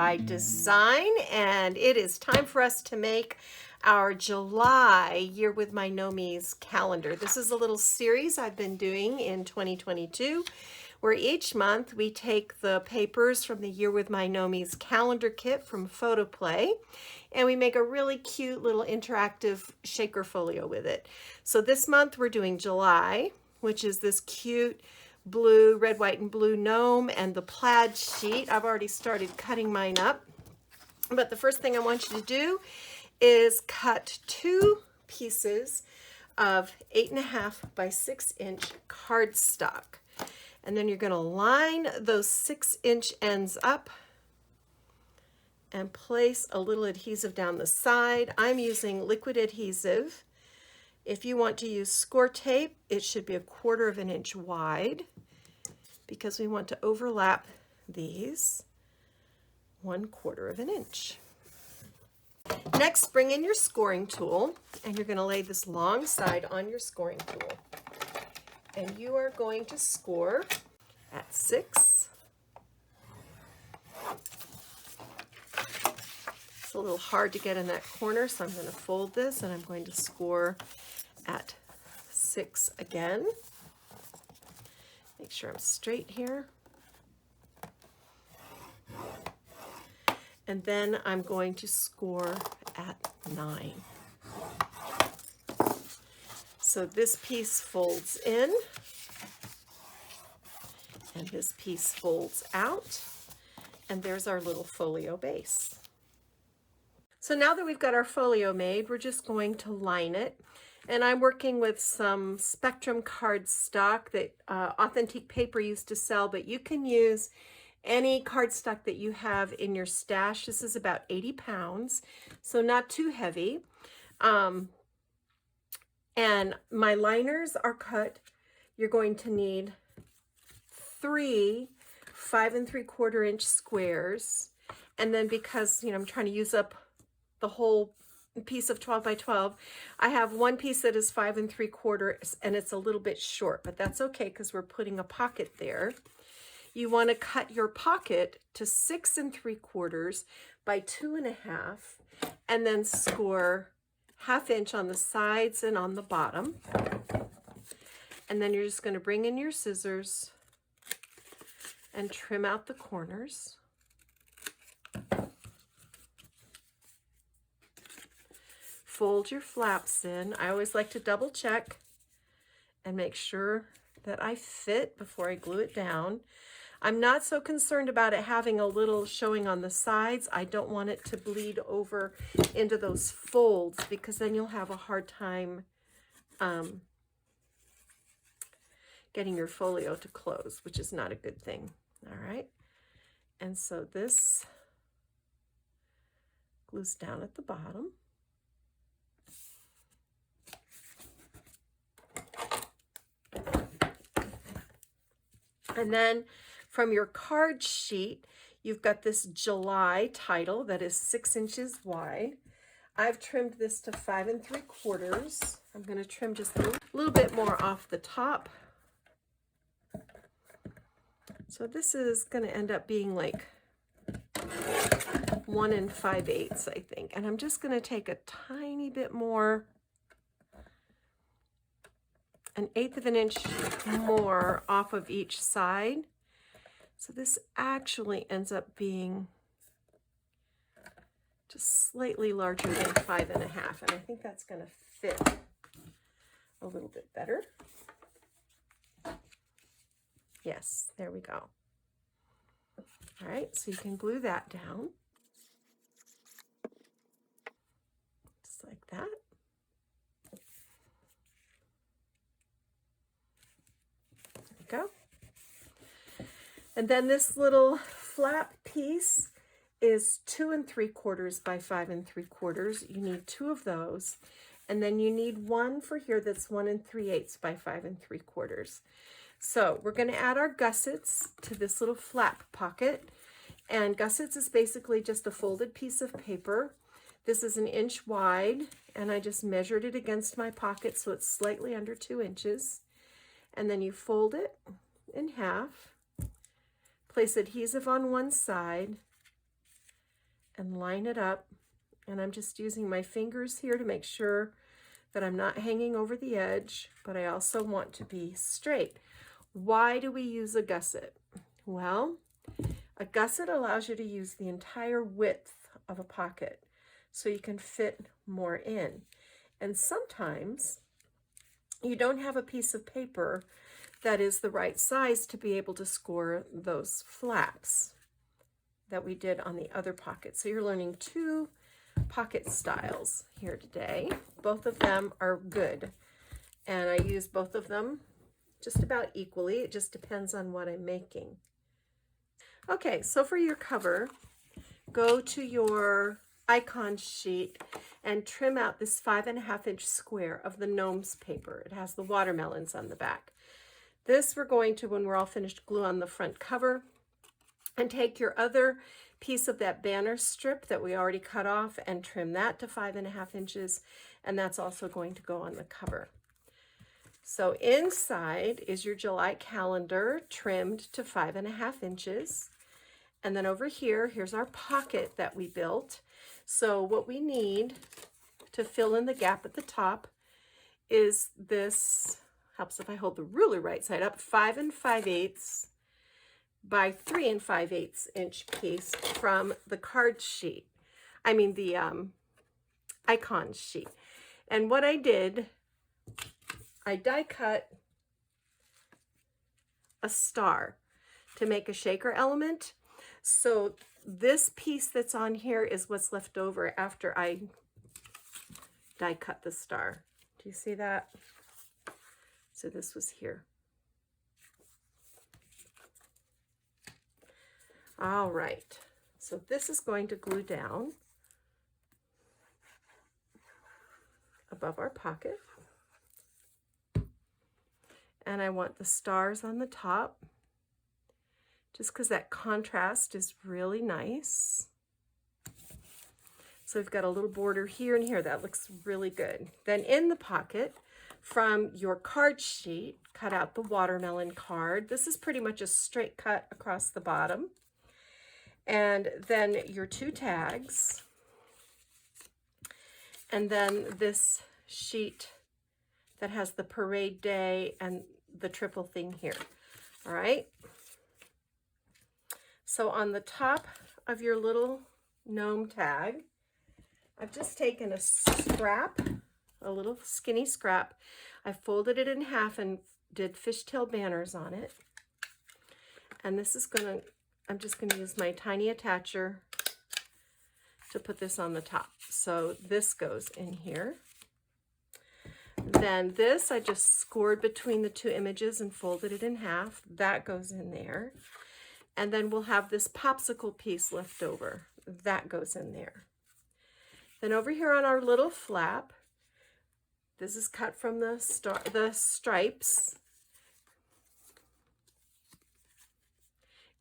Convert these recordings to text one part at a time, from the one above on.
July design, and it is time for us to make our July Year with My Gnomies calendar. This is a little series I've been doing in 2022 where each month we take the papers from the Year with My Gnomies calendar kit from Photoplay and we make a really cute little interactive shaker folio with it. So this month we're doing July, which is this cute blue, red, white, and blue gnome and the plaid sheet. I've already started cutting mine up. But the first thing I want you to do is cut 2 pieces of 8.5 by 6 inch cardstock. And then you're going to line those 6-inch ends up and place a little adhesive down the side. I'm using liquid adhesive. If you want to use score tape, it should be 1/4 inch wide because we want to overlap these 1/4 inch. Next, bring in your scoring tool and you're going to lay this long side on your scoring tool. And you are going to score at 6. It's a little hard to get in that corner, so I'm going to fold this and I'm going to score at 6 again. Make sure I'm straight here. And then I'm going to score at 9. So this piece folds in and this piece folds out, and there's our little folio base. So now that we've got our folio made, we're just going to line it. And I'm working with some Spectrum cardstock that Authentic Paper used to sell, but you can use any cardstock that you have in your stash. This is about 80 pounds, so not too heavy. And my liners are cut. You're going to need 3 5 3/4 inch squares. And then because, I'm trying to use up the whole piece of 12 by 12, I have one piece that is 5 3/4 and it's a little bit short, but that's okay because we're putting a pocket there. You want to cut your pocket to 6 3/4 by 2.5 and then score 1/2 inch on the sides and on the bottom. And then you're just going to bring in your scissors and trim out the corners. Fold your flaps in. I always like to double check and make sure that I fit before I glue it down. I'm not so concerned about it having a little showing on the sides. I don't want it to bleed over into those folds because then you'll have a hard time getting your folio to close, which is not a good thing. All right. And so this glues down at the bottom. And then from your card sheet, you've got this July title that is 6 inches wide. I've trimmed this to 5 3/4. I'm going to trim just a little bit more off the top. So this is going to end up being like 1 5/8, I think. And I'm just going to take a tiny bit more, 1/8 inch more off of each side. So this actually ends up being just slightly larger than 5.5, and I think that's going to fit a little bit better. Yes, there we go. All right, so you can glue that down. Just like that. There we go. And then this little flap piece is 2 3/4 by 5 3/4. You need 2 of those. And then you need one for here that's 1 3/8 by 5 3/4. So we're going to add our gussets to this little flap pocket. And gussets is basically just a folded piece of paper. This is 1 inch wide, and I just measured it against my pocket so it's slightly under 2 inches. And then you fold it in half. Place adhesive on one side and line it up. And I'm just using my fingers here to make sure that I'm not hanging over the edge, but I also want to be straight. Why do we use a gusset? Well, a gusset allows you to use the entire width of a pocket so you can fit more in. And sometimes you don't have a piece of paper that is the right size to be able to score those flaps that we did on the other pocket. So you're learning two pocket styles here today. Both of them are good, and I use both of them just about equally. It just depends on what I'm making. Okay, so for your cover, go to your icon sheet and trim out this 5.5-inch square of the gnomes paper. It has the watermelons on the back. This we're going to, when we're all finished, glue on the front cover, and take your other piece of that banner strip that we already cut off and trim that to 5.5 inches, and that's also going to go on the cover. So inside is your July calendar trimmed to 5.5 inches. And then over here, here's our pocket that we built. So what we need to fill in the gap at the top is this, helps if I hold the ruler right side up, 5 5/8 by 3 5/8 inch piece from the card sheet. I mean the icon sheet. And what I did, I die cut a star to make a shaker element. So this piece that's on here is what's left over after I die cut the star. Do you see that? So this was here. All right, so this is going to glue down above our pocket. And I want the stars on the top, just because that contrast is really nice. So we've got a little border here and here. That looks really good. Then in the pocket, from your card sheet, cut out the watermelon card. This is pretty much a straight cut across the bottom. And then your two tags. And then this sheet that has the parade day and the triple thing here. All right. So on the top of your little gnome tag, I've just taken a scrap, a little skinny scrap. I folded it in half and did fishtail banners on it. And this is I'm just gonna use my tiny attacher to put this on the top. So this goes in here. Then this, I just scored between the two images and folded it in half. That goes in there. And then we'll have this popsicle piece left over. That goes in there. Then over here on our little flap, this is cut from the stripes,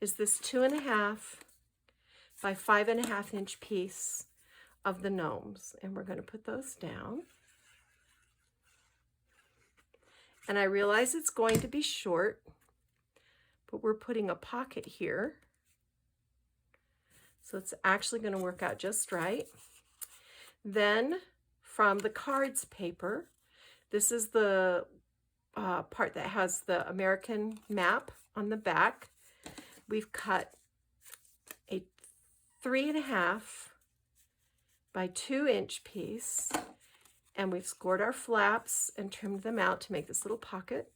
is this 2.5 by 5.5 inch piece of the gnomes. And we're going to put those down. And I realize it's going to be short, but we're putting a pocket here. So it's actually going to work out just right. Then from the cards paper, this is the part that has the American map on the back. We've cut a 3.5 by 2 inch piece, and we've scored our flaps and trimmed them out to make this little pocket.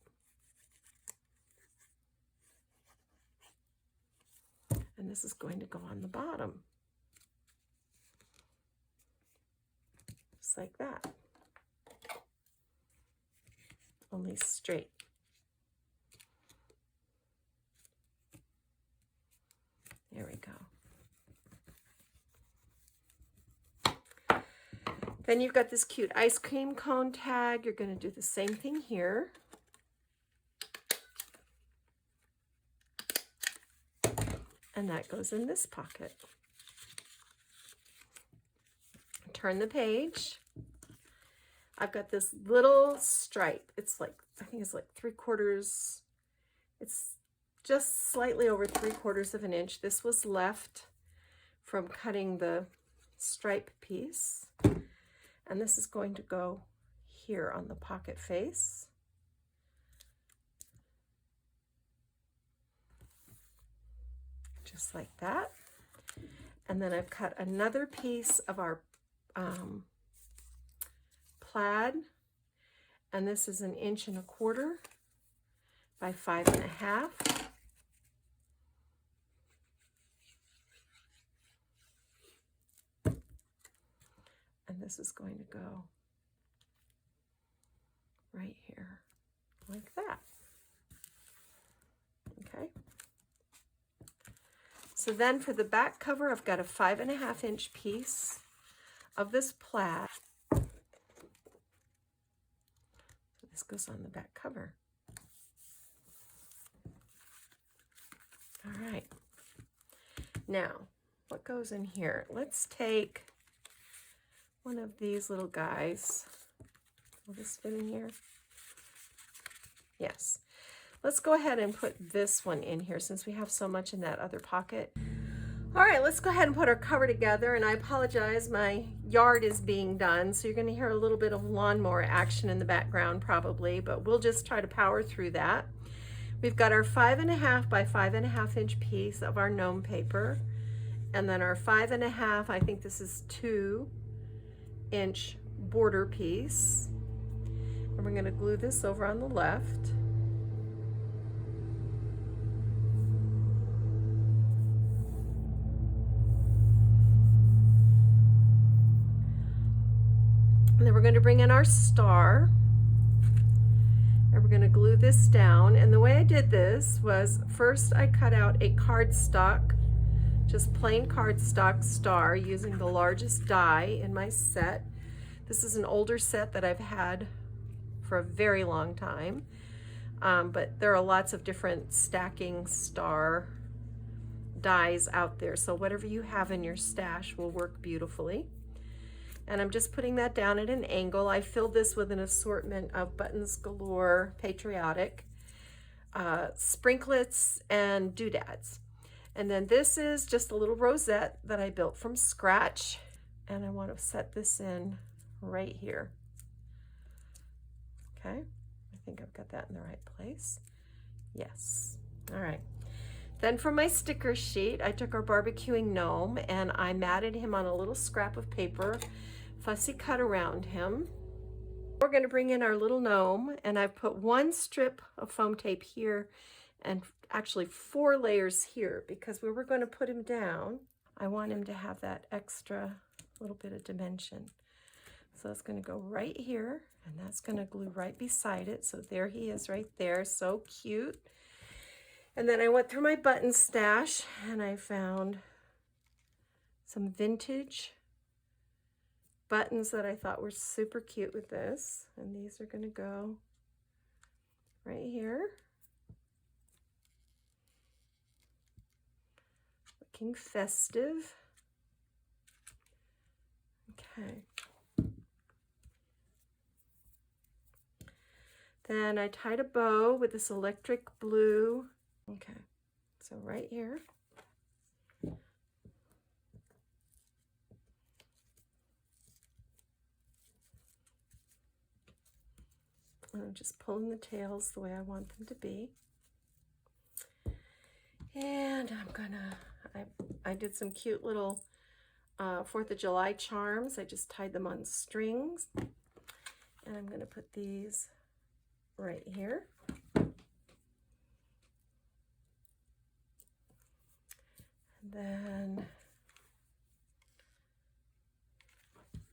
And this is going to go on the bottom. Just like that. Only straight. There we go. Then you've got this cute ice cream cone tag. You're going to do the same thing here. And that goes in this pocket. Turn the page. I've got this little stripe. It's like, I think it's like 3/4. It's just slightly over 3/4 of an inch. This was left from cutting the stripe piece. And this is going to go here on the pocket face. Just like that. And then I've cut another piece of our plaid, and this is 1.25 inches by 5.5. And this is going to go right here, like that. Okay. So then for the back cover, I've got a 5.5 inch piece of this plaid. So this goes on the back cover. All right. Now, what goes in here? Let's take one of these little guys. Will this fit in here? Yes. Let's go ahead and put this one in here since we have so much in that other pocket. All right, let's go ahead and put our cover together, and I apologize, my yard is being done, so you're going to hear a little bit of lawnmower action in the background probably, but we'll just try to power through that. We've got our 5.5 by 5.5 inch piece of our gnome paper, and then our 5.5, I think this is 2 inch border piece, and we're going to glue this over on the left. And then we're going to bring in our star, and we're going to glue this down. And the way I did this was, first I cut out a cardstock, just plain cardstock star using the largest die in my set. This is an older set that I've had for a very long time, but there are lots of different stacking star dies out there, so whatever you have in your stash will work beautifully. And I'm just putting that down at an angle. I filled this with an assortment of Buttons Galore Patriotic, sprinklets, and doodads. And then this is just a little rosette that I built from scratch. And I want to set this in right here. Okay, I think I've got that in the right place. Yes. All right. Then for my sticker sheet, I took our barbecuing gnome and I matted him on a little scrap of paper, fussy cut around him. We're going to bring in our little gnome, and I've put 1 strip of foam tape here and actually 4 layers here, because where we're going to put him down, I want him to have that extra little bit of dimension. So it's going to go right here, and that's going to glue right beside it. So there he is right there, so cute. And then I went through my button stash and I found some vintage buttons that I thought were super cute with this. And these are going to go right here. Looking festive. Okay. Then I tied a bow with this electric blue. Okay, so right here. And I'm just pulling the tails the way I want them to be. And I'm gonna, I did some cute little 4th of July charms. I just tied them on strings. And I'm gonna put these right here. And then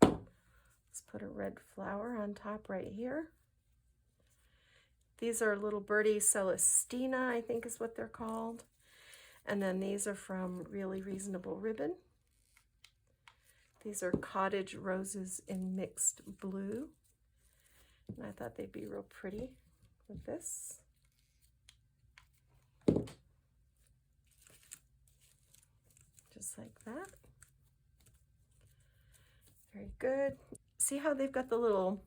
let's put a red flower on top right here. These are little birdie Celestina, I think is what they're called. And then these are from Really Reasonable Ribbon. These are cottage roses in mixed blue. And I thought they'd be real pretty with this. Just like that. Very good. See how they've got the little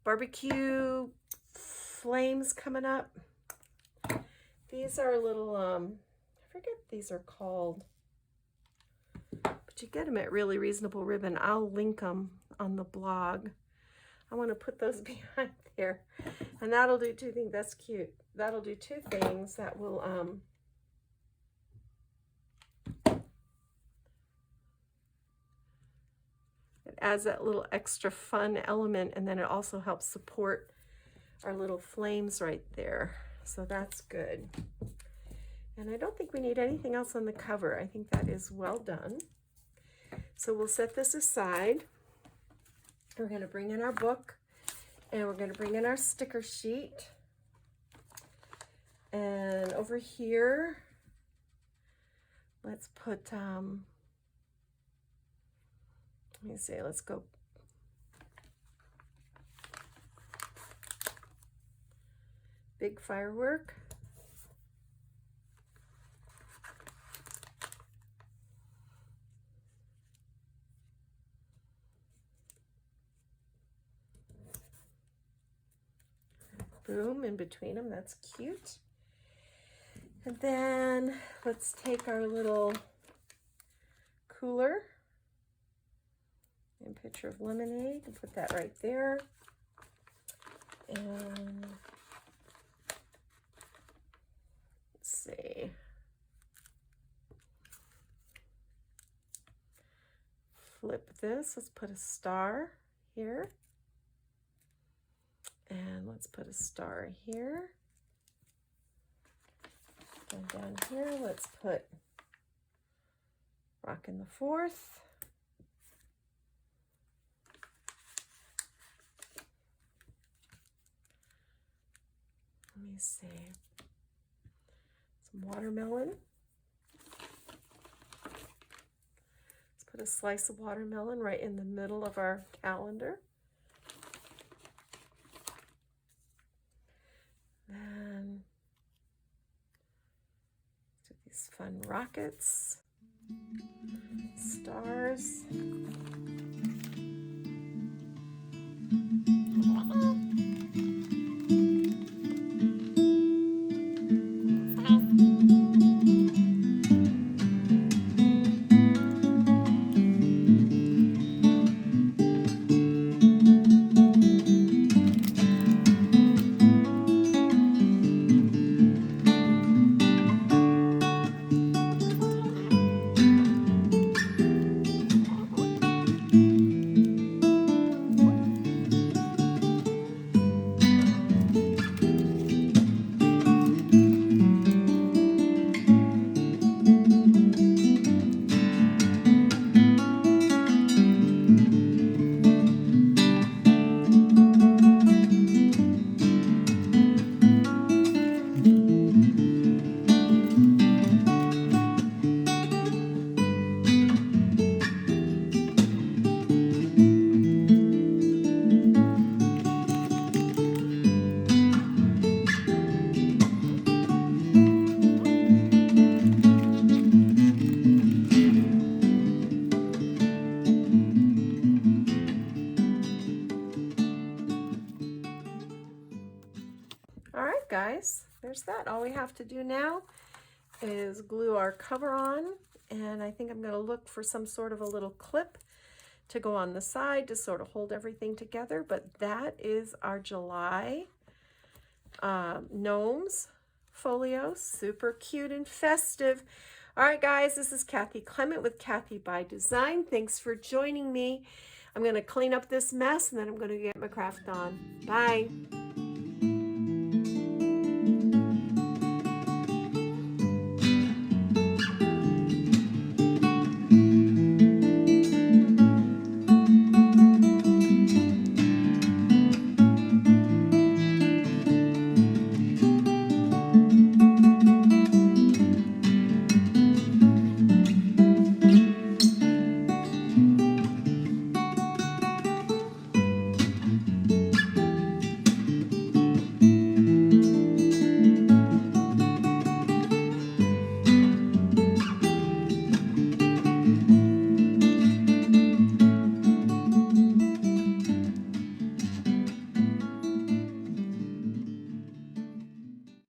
barbecue flames coming up? These are little, I forget what these are called. you get them at Really Reasonable Ribbon. I'll link them on the blog. I want to put those behind there. And that'll do two things. That's cute. That'll do two things. That will, it adds that little extra fun element, and then it also helps support our little flames right there. So that's good. And I don't think we need anything else on the cover. I think that is well done. So we'll set this aside. We're going to bring in our book, and we're going to bring in our sticker sheet. And over here, let's put, let me see, let's go big firework. Boom in between them, that's cute. And then let's take our little cooler and picture of lemonade and put that right there. And let's see. Flip this, let's put a star here. And let's put a star here. And down here, let's put Rockin' the Fourth. Let me see. Some watermelon. Let's put a slice of watermelon right in the middle of our calendar. Then do these fun rockets, stars. Guys, there's that. All we have to do now is glue our cover on, and I think I'm going to look for some sort of a little clip to go on the side to sort of hold everything together. But that is our July Gnomes folio. Super cute and festive. All right, guys, this is Kathy Clement with Kathy by Design. Thanks for joining me. I'm going to clean up this mess, and then I'm going to get my craft on. Bye.